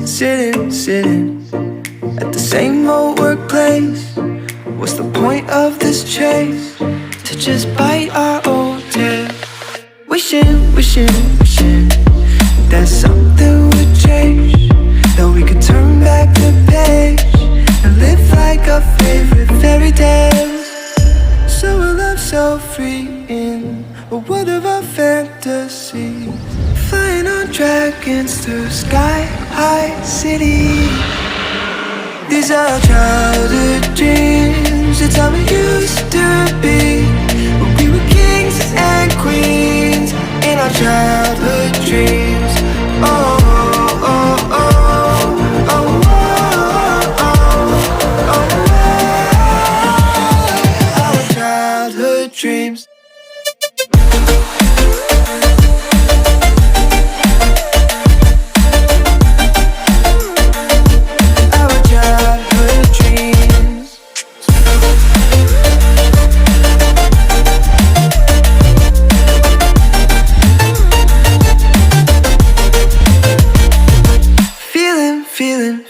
sitting at the same old workplace. What's the point of this chase? To just bite our old tail. Wishing that something would change, that we could turn back the page and live like our favorite fairy tales. So a love so free in a world of our fantasies, flying on dragons through sky-high cities. These are childhood dreams, it's how we used to be, when we were kings and queens in our childhood dreams. Oh, oh, oh, oh, oh, oh, oh, oh, our childhood dreams.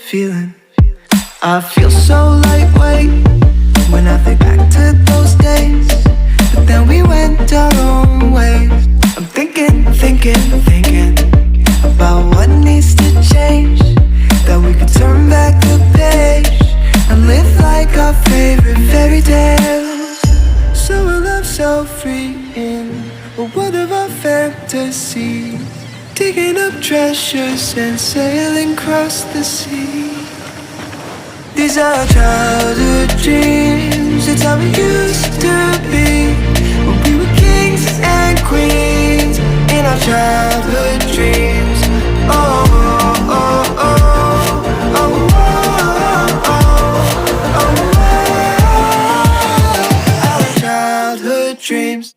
Feeling, I feel so lightweight when I think back to those days, but then we went our own ways. I'm thinking about what needs to change, that we could turn back the page and live like our favorite fairy tales. So a love so free in a world of our fantasy, digging up treasures and sailing across the sea. These are childhood dreams, it's how we used to be, when we were kings and queens in our childhood dreams. Oh, oh, oh, oh, oh, oh, oh, our childhood dreams.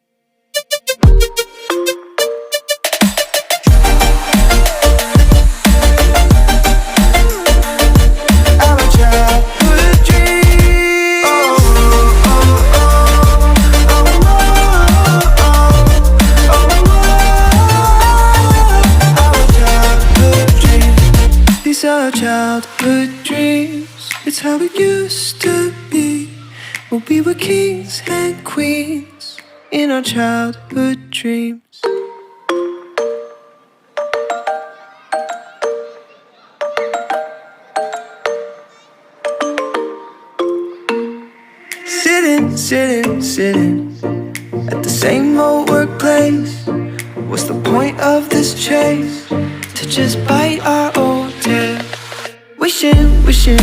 Our childhood dreams, it's how we used to be, when we were kings and queens in our childhood dreams. Sitting at the same old workplace. What's the point of this chase? To just bite our old tail. Wishing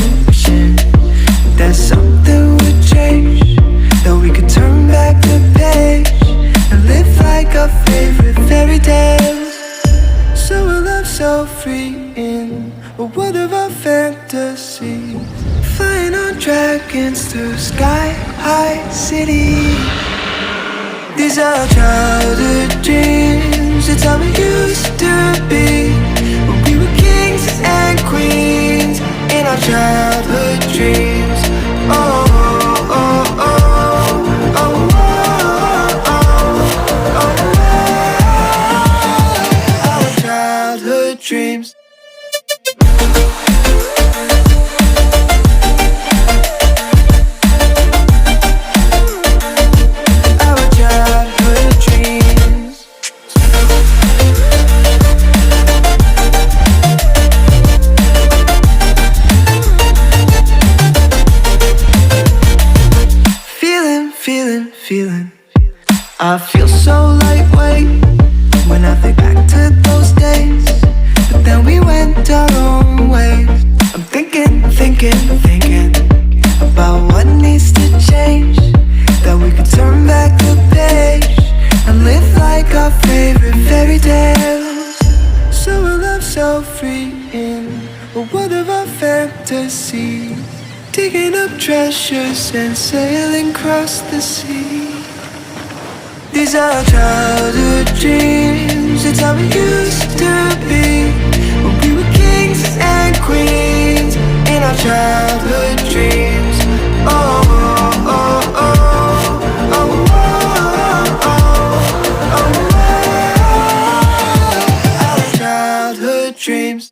that something would change, that we could turn back the page and live like our favorite fairy tales. So a love so free in a world of our fantasies, flying on dragons through sky-high cities. These are childhood dreams, it's how we used to be, when we were kings and queens in our childhood dreams. Oh, oh, oh, oh, oh, oh, oh, our childhood dreams. Feeling, I feel so lightweight when I think back to those days, but then we went our own ways. I'm thinking about what needs to change, that we could turn back the page and live like our favorite fairy tales. So a love so free in a world of our fantasy, digging up treasures and sailing across the sea. These are childhood dreams, it's how we used to be, when we were kings and queens in our childhood dreams. Oh, oh, oh, oh, oh, oh, oh, our childhood dreams.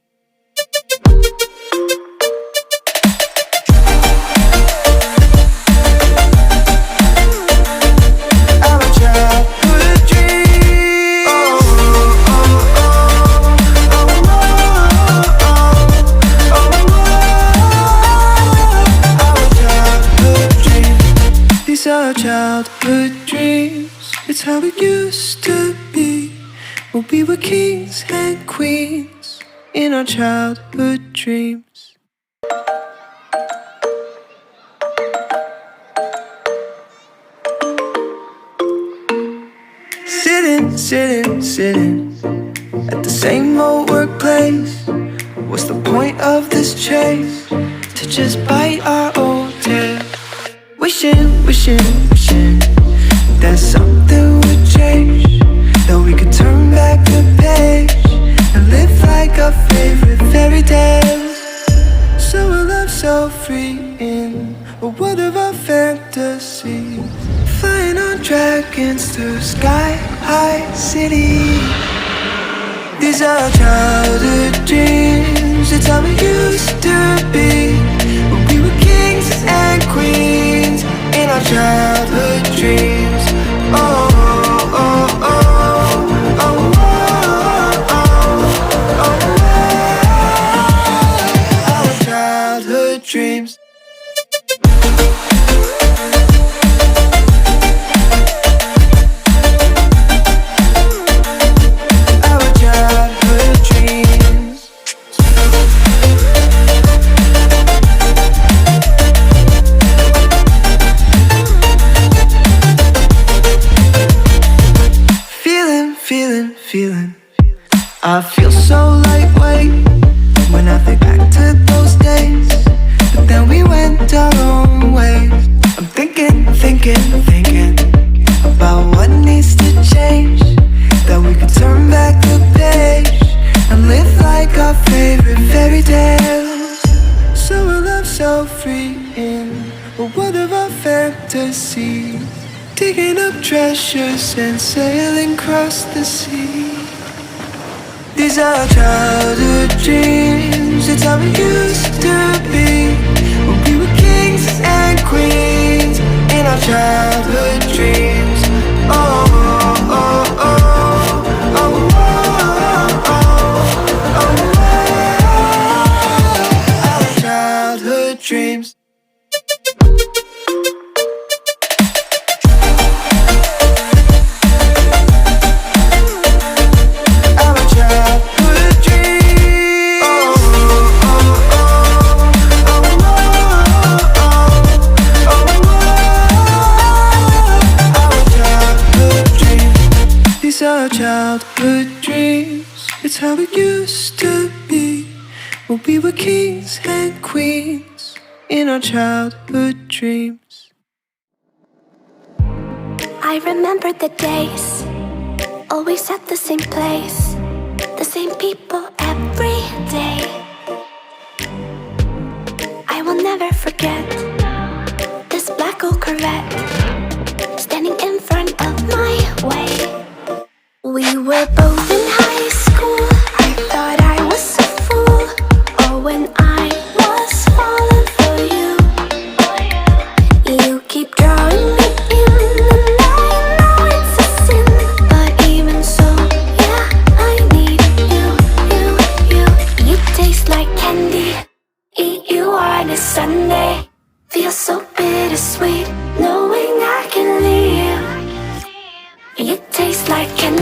These are childhood dreams. It's how it used to be when we were kings and queens in our childhood dreams. Sitting at the same old workplace. What's the point of this chase? To just bite our old tail. Wishing that something would change, that we could turn back the page and live like our favorite fairy tales. So a love so free in a world of our fantasies, flying on dragons through sky-high cities. These are childhood dreams. It's how it used to be when we were kings and queens in our childhood dreams. Oh, oh, oh, oh, oh, oh, oh, our childhood dreams. Feeling, I feel so lightweight when I think back to those days, but then we went our own ways. I'm thinking about what needs to change, that we could turn back the page and live like our favorite fairy tales. So a love so free in a world of our fantasies, digging up treasures and sailing across the sea. These are childhood dreams. It's how it used to be when we were kings and queens in our childhood dreams. Oh, oh, oh, oh, oh, oh, oh, our childhood dreams. Our childhood dreams. It's how it used to be when we were kings and queens in our childhood dreams. I remember the days, always at the same place, the same people every day. I will never forget this black old Corvette standing in front of my way. We were both in high school. I thought I was a fool. Oh, when I was falling for you. You keep drawing me in, and I know it's a sin, but even so, yeah, I need you. You taste like candy. Eat you on a Sunday. Feel so bittersweet.